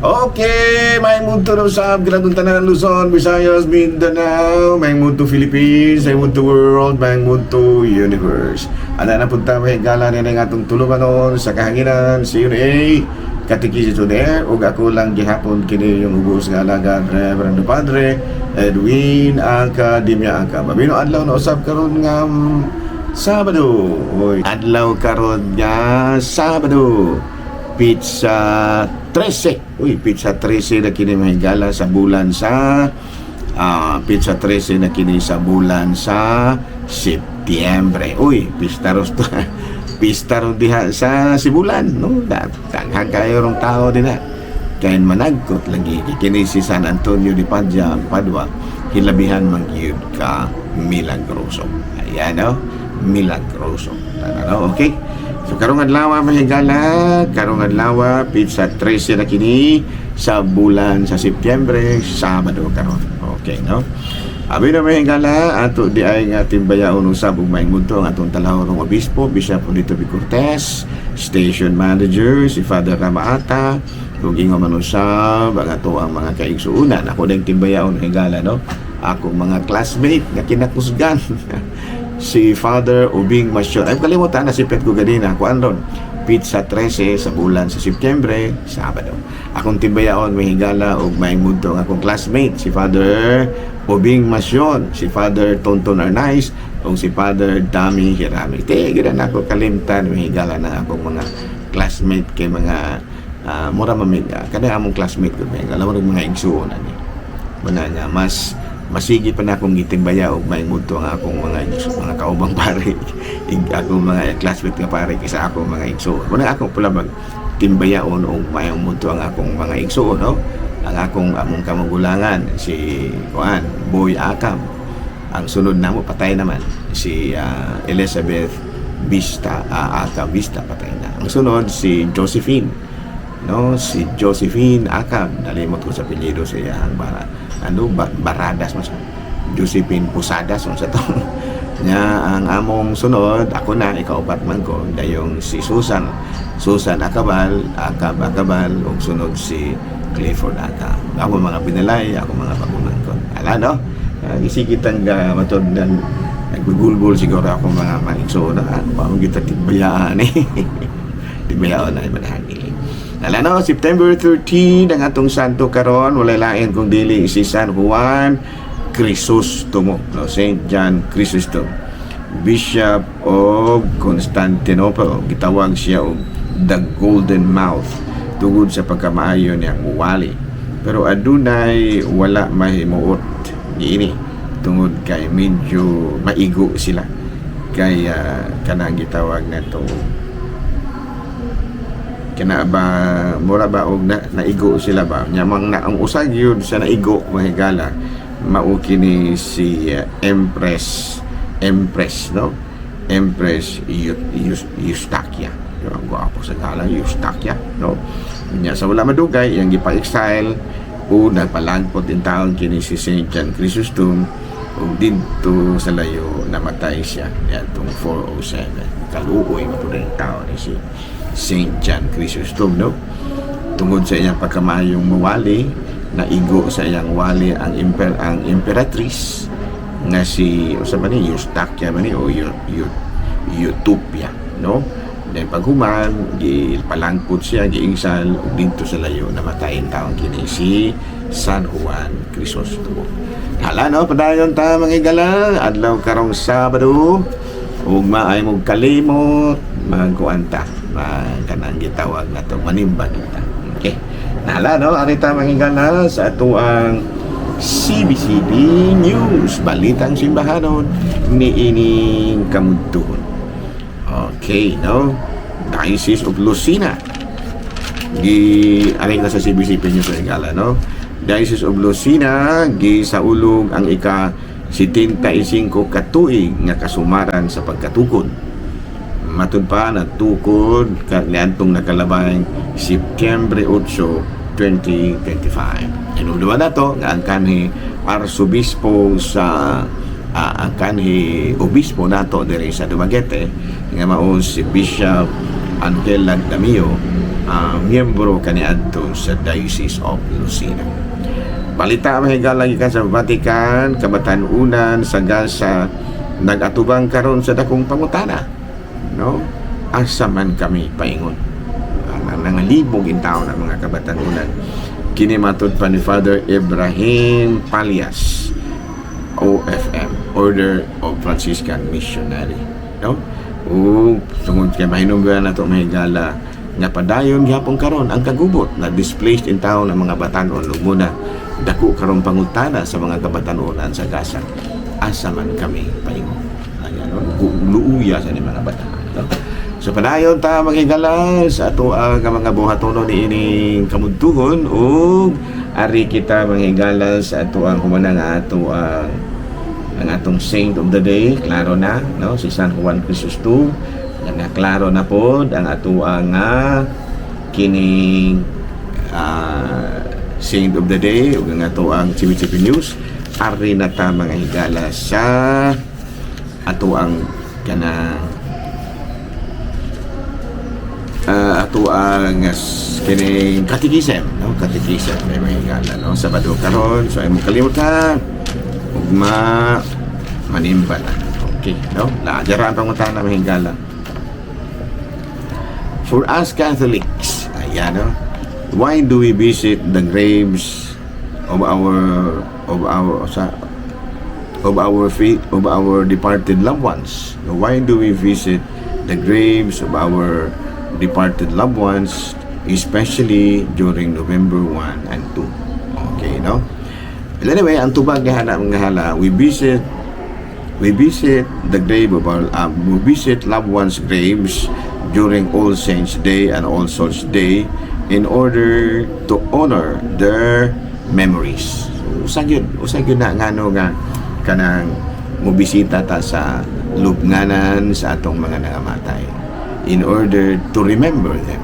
Okay, may mundo na usab kinatong tanan Luzon, Visayas, Mindanao, may mundo Philippines, may mundo world, may mundo universe. Ana na punta may gala ni nga atong tulunganon sa kahanginan si UNA Katikisi Tuner ug ako lang gihapon kini yung ubos nga alagad Reverend Padre Edwin Academia Angka. Mabino adlaw na usab karon nga Sabado. Oy, adlaw karon nga Sabado. Pizza 13. Uy, Pizza 13 na kini mahigala sa bulan sa Pizza 13 na kini sa bulan sa Setyembre. Uy, pistaros to. Pistaro diha sa sibulan, no? Daghang kayo rong tao din na. Kaya managkot lagi kini si San Antonio de Padua, Padua, hilabihan mangyud ka milagroso. Ayan, no? Milagroso. Ano, okay? So karong adlaw mahigala, karong adlaw Pizza 13 na kini sa bulan sa Setyembre, Sabado karon. Okay, no? Abi na mahigala ato di ay nga timbayaon usab ug maingudto ang atong talahorong obispo, Bishop Polito B. Cortez, station manager si Father Ramaata, ug ingon man usab ang ato ang mga kaigsuonan. Ako ding timbayaon higala, no? Akong mga classmate nga kinakusgan. Si Father Ubing Masyon. Ay, kalimutan na si Pet ko ganina. Kuan ron, Pizza 13 sa bulan sa Setyembre, Sabado. Akong timbayaon, may higala o may mundo ng akong classmate, si Father Ubing Masyon, si Father Tonton Arnaiz, o si Father Dami Hirami. Tigil na ako kalimtan, may higala na akong mga classmate kay mga mura mamiga. Kada among classmate ko, may alam mo mga igsuonan. Mga nga, mas masigi pa na akong gitimbaya o may muto ang akong mga kaubang pare akong mga classmate nga pare kaysa akong mga igsoon. Muna akong pula magtimbayaon o mayang muto ang akong mga igsoon, no? Ang akong among kamagulangan si Juan Boy Akam. Ang sunod namo patay naman si Elizabeth Vista Akam Vista, patay na. Ang sunod si Josephine, no? Si Josephine Akam, nalimot ko sa apelyido siya ang Baradas mas Josephine Pusadas sa to. Nya ang among sunod ako na ikaupat man ko dayong si Susan Akabal ug sunod si Clifford Akam. Ako mga binalay, ako mga pagunan ko. Ala, no? Isigitan nga matod nan naggugulbol siguro ako mga maigsoon na paano kita tibayaan tibayaan na manahangil. Nala, no, September 13 ang atong santo karon, walay lain kung dili si San Juan Crisostomo, no, Saint John Chrysostom, Bishop of Constantinople. Gitawag siya og the Golden Mouth tungod sa pagkamaayo niyang wali. Pero adunay wala mahimuot niini tungod kay medyo maigo sila. Kaya kanang gitawag na to kina ba mura ba og naigo sila ba nyamang na ang usag yun sa naigo mahigala mao kini si Empress, no? Empress Eustaquia, ang gwapo sa ngalan Eustaquia, no? Nya sa wala madugay yang gipa-exile o nagpalangpot din taon kini si Saint John Chrysostom ug didto sa layo namatay siya atong 407. Kaluoy mo pud ang taon ni si Saint John Chrysostom, no? Tungod sa iyang pagkamayong mawali, naigo sa iyang wali ang imperatrice nga si Eustaquia man o Utopia, no? Dahil paghuman gipalangpot siya, giingsal ug dito sa layo namatayin taon kini si San Juan Chrysostom. Hala, no, padayon ta mga igala adlaw karong Sabado ug maay mong kalimot magkuanta kanang gitawag na to manimba kita. Okay, nala, no, arita mahigala sa ato ang CBCB News, balitang simbahanon ni ining kamudtuhon. Okay, no, Diocese of Lucena aring na sa CBCB News mahigala, no? Diocese of Lucena gisaulog ang ika-75 katuig nga kasumaran sa pagkatukod. Matud pa nagtukod niadtong nakalabay Setyembre 8, 2025. Inuluan na to nga ang kanhi arsobispo sa ang kanhi obispo nato diri sa Dumaguete nga mao si Bishop Angel Landamio, miyembro kaniadto sa Diocese of Lucena. Balita mahigala gikan sa Vatican, kabatanunan sa Gaza nagatubang karon sa dakong pangutana, no? Asa man kami paingon. Nangalibog in taon ang mga kabatanunan. Kini matud pa ni Father Ibrahim Palias, OFM, Order of Franciscan Missionary, no? O tungod kay mahinunggan nato mahigala nga padayon gyapon karon ang kagubot na displaced in town ang mga batanon ug muna dako karon pangutana sa mga kabatanunan sa Gaza. Asa man kami paingon. Ayan, no? Luuya sa ni mga batanon, no? So padayon ta maghigala sa ato ang mga buhatonon ni ining kamudtuhon ug ari kita maghigala sa ato ang humanang ato ang atong saint of the day, klaro na, no? Si San Juan Chrysostom. Nga klaro na pod ang ato ang kining saint of the day ug ang ato ang Chibi News. Ari na ta mga higala sa ato ang kanang ato ang kining katikisem, no? Katikisem may mahigala, no? Sabado karon, so ay mo kalimutan ug manimba na. Okay, no? Laajaran pangutana mahigala. For us Catholics, ayan, no? Why do we visit the graves of our departed loved ones? Why do we visit the graves of our departed loved ones, especially during November 1 and 2? Okay, no? But anyway, ang tubag ngahala, we visit the grave of our we visit loved ones' graves during All Saints Day and All Souls Day in order to honor their memories. So, usag yun na ngano nga kanang mubisita ta sa lubnganan sa atong mga nangamatay in order to remember them.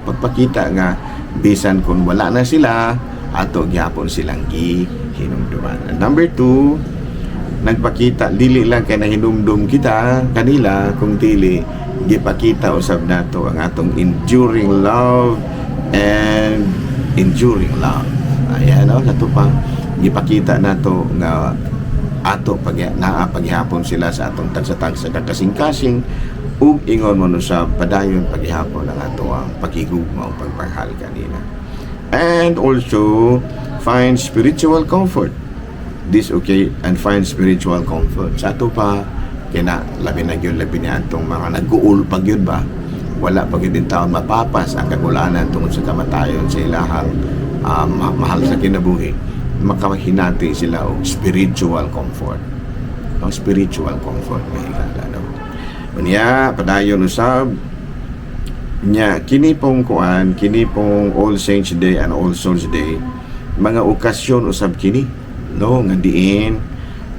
Pagpakita nga bisan kung wala na sila, ato gyapon silang gihinumduman. And number 2, nagpakita dili lang kay nahinumdum kita kanila, kung dili gipakita usab nato ang atong enduring love and enduring love. Ayan, no? Nato pa gipakita nato nga ato paghihapon sila sa atong tagsa-tagsa kakasing-kasing ug ingon mo no sa padayon paghihapon ang ato ang pakigugma o pagpahal kanina. And also find spiritual comfort. This okay, and find spiritual comfort. Sa ato pa kina labi na atong mga nag-uul pag yun ba, wala pag yun din taon mapapas ang kagulanan tungod sa kamatayon sa ilahang mahal sa kinabuhi, makahinati sila og spiritual comfort. Ang spiritual comfort may higala, no? Unya padayon usab nya kini pong All Saints Day and All Souls Day, mga okasyon usab kini, no, nga diin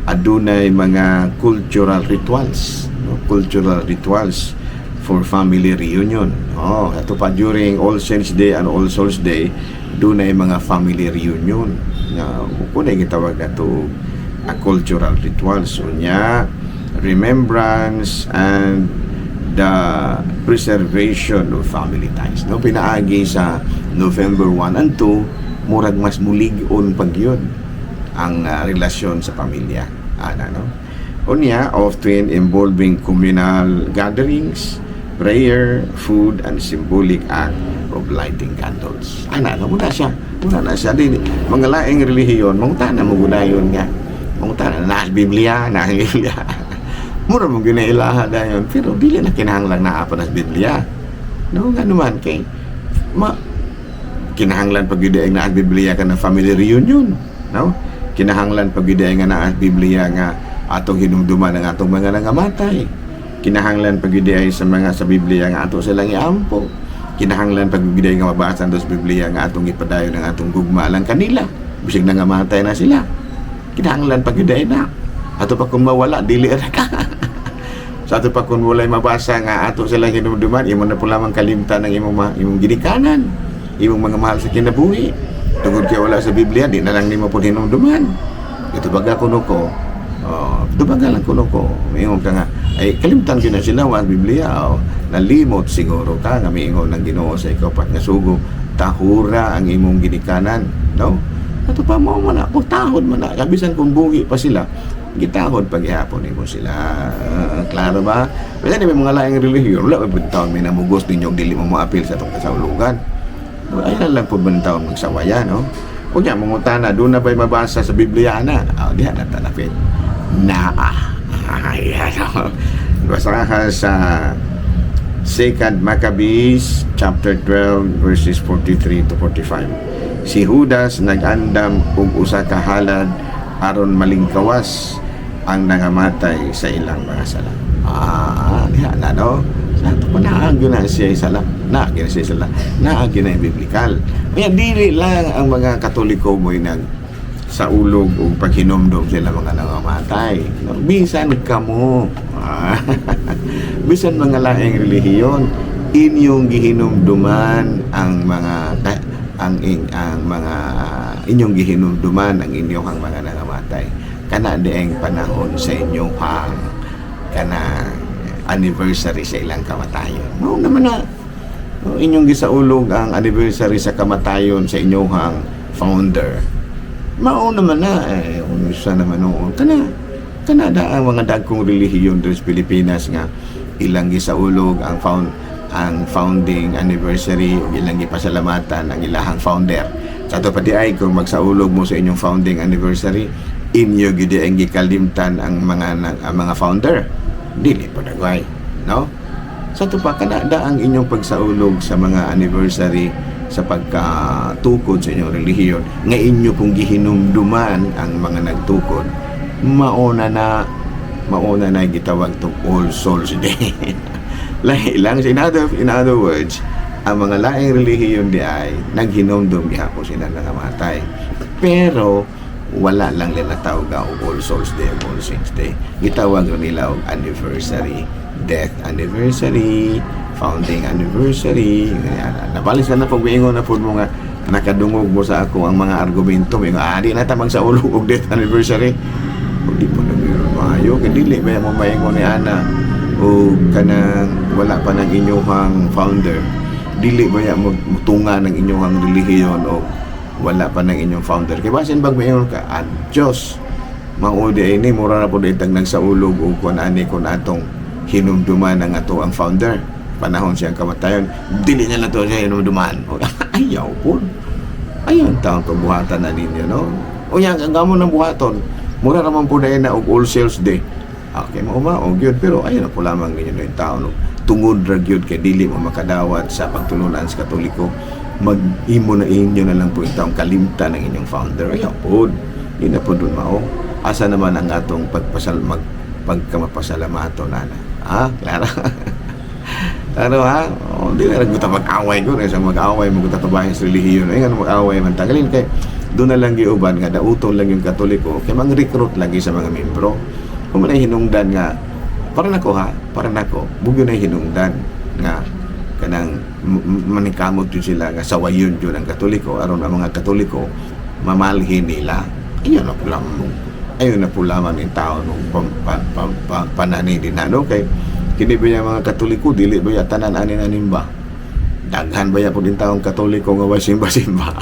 adunay mga cultural rituals, no? Cultural rituals for family reunion. Ato pa during All Saints Day and All Souls Day, dunay mga family reunion na kunay gitawag nato cultural rituals. Unya remembrance and the preservation of family ties, no? Pinaagi sa November 1 and 2, murag mas mulig-on pagyud ang relasyon sa pamilya, no? Unya often involving communal gatherings, prayer, food, and symbolic act of lighting candles. Muna na siya din mga laing relihiyon, mangutana mo gudayon nga, mangutana na Biblia, mura mo ginailaha dayon, pero dili na kinahanglan na apa nas Biblia, no? Nga naman kay kinahanglan pag yudaing na Biblia ka na family reunion, no? Kinahanglan pag yudaing nga na Biblia nga atong hinumduman ang atong mga nangamatay. Kinahanglan pag yudaing sa Biblia nga ato silang iampo. Kinahanglan pag yudaing nga mabasa sa Biblia nga atong ipadayon ang atong gugma lang kanila, bisig nangamatay na sila. Kinahanglan pag yudaing na ato pa kung mawala dili ra ka. Sa ato pa kung walay mabasa nga ato silang hinumduman, imo na po lamang kalimtan ng imong ginikanan, imong mga mahal sa kinabuhi. Tungod kay wala sa Biblia, di na lang nimo po hinumduman. Ito baga kuno ko. Ito baga lang kuno ko. Ingon ka nga, ay kalimtan gyud na sila wa Biblia. nalimot siguro ka nga miingon ng Ginoo sa ikaw pat nga sugo tahura ang imong ginikanan, no? Ato pa mo man ako tahod man na kabisan kung buhi pa sila gitahod paghihapon nimo sila. Klaro ba? Pero may mga laing relihiyon wala ba taon may namugos ninyo dili mo maapil sa itong kasahulugan. Ay lang po ba ng taon magsawaya, no? Kung yan, mungutana, doon na ba'y mabasa sa Biblia na? Diyan na tanapin. Ayan. Basta ka sa 2 Maccabees chapter 12 verses 43 to 45. Si Judas nag-andam og usa ka halad aron malingkawas ang nangamatay sa ilang mga sala. Diyan na, no? Sato pa naagyo na siya sala. Naagyo na siya sala. Naagyo na yung biblikal. Kaya dili lang ang mga Katoliko mo'y sa ulog o paghinomdom sila mga nangamatay. Bisan kamo. Bisan mga laing relihiyon, inyong gihinomduman ang mga inyong gihinomduman ang inyong mga nangamatay. Kana dieng panahon sa inyong kana anniversary sa ilang kamatayon. Mao naman na inyong gisaulog ang anniversary sa kamatayon sa inyong founder. Mao naman na unsa naman noon kana ang mga dagkong relihiyon dito sa Pilipinas nga ilang gisaulog ang founding anniversary o ilang gipasalamatan ang ilahang founder. Sa ato pati ay kung magsaulog mo sa inyong founding anniversary, inyo gid ang gikalimtan ang mga founder. Dili pa dagway, no? Sa ato pa kanada ang inyong pagsaulog sa mga anniversary sa pagkatukod sa inyong relihiyon nga inyo pong gihinumduman ang mga nagtukod, mauna na gitawag tong All Souls Day. Lahi lang, in other words, ang mga laing relihiyon di ay naghinumdum gihapon sila nangamatay. Pero wala lang nila tawag og All Souls Day o All Saints Day. Gitawag nila og anniversary, death anniversary, founding anniversary. Nabalis na pag miingon na po mo nga nakadungog mo sa ako ang mga argumento mo nga di na tamang sa ulog og death anniversary. Di po na meron maayo kadili ba mo maingon ni ana o kanang wala pa ng inyong founder, dili ba ya mutunga ng inyong relihiyon o wala pa ng inyong founder. Kaya basin bag mayon ka, Diyos, maudi ay ni, mura na po ditang nagsaulog o kung atong hinumduman ng ato ang founder. Panahon siyang kamatayon, dili niya na to siya hinumduman. Ayaw po. Ayaw ang taong buhatan na ninyo, no? O yan, ang gamon ng buhaton, mura naman po na yun na All Souls Day. Okay, maumaog yun, pero ayaw na po lamang ninyo na yung taon. No? Tungod rag yun, kaya dili mo makadawat sa pagtulunan sa Katoliko. Mag-imo na inyo na lang po itong kalimtan ng inyong founder. Ayaw po, yun na po dun mao. Asa naman ang atong pagkamapasalamato na. Klaro? Klaro ha? Di na nagbuta mag-away ko. Sa mag-away, magtatabahin sa relihiyon. Ay nga mag-away man tagalin. Kaya doon na lang giuban nga, dautong lang yung Katoliko. Kaya mang-recruit lagi sa mga membro. Kung manay hinungdan nga, parang ako, bugyo na hinungdan nga, kanang manikamot yun sila nga sawayon yun ang Katoliko aron ang mga Katoliko mamalhin nila. Ayun na po lamang yung tao nung panani din na, no? Kay kini ba yung mga Katoliko dili ba yung tanan anin ba daghan ba yung po din taong Katoliko nga way simba-simba.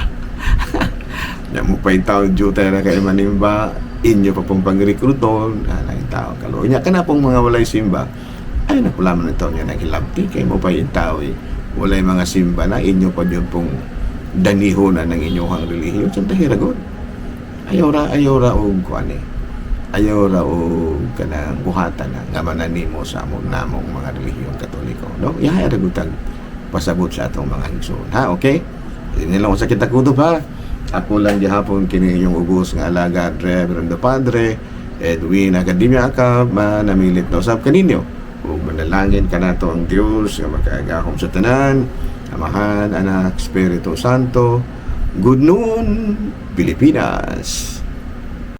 Na mo pa yung taong juta na kayo manimba inyo pa pong pang-recruiton na yung tao kalo nya kana pong mga walay simba ay na po lamang ito nyo naghilabti kay mo pa yung tao walay mga simba na inyo pa yun pong danihonan ng inyong relihiyon sa tahiragon ayaw ra og kuan ayaw ra og kanang buhatan nga mananimo sa namong mga relihiyon Katoliko, no? Yahay ra gutag pasabot sa atong mga igsoon, ha? Okay, hindi lang sa kita kutob, ha? Ako lang gihapon kini yung ubos nga alaga Reverendo Padre Edwin Academia Akab namilit na usab kaninyo ug manalangin kanato ang Dios nga makaagahom sa tanan, Amahan, Anak, Espiritu Santo. Good noon, Pilipinas.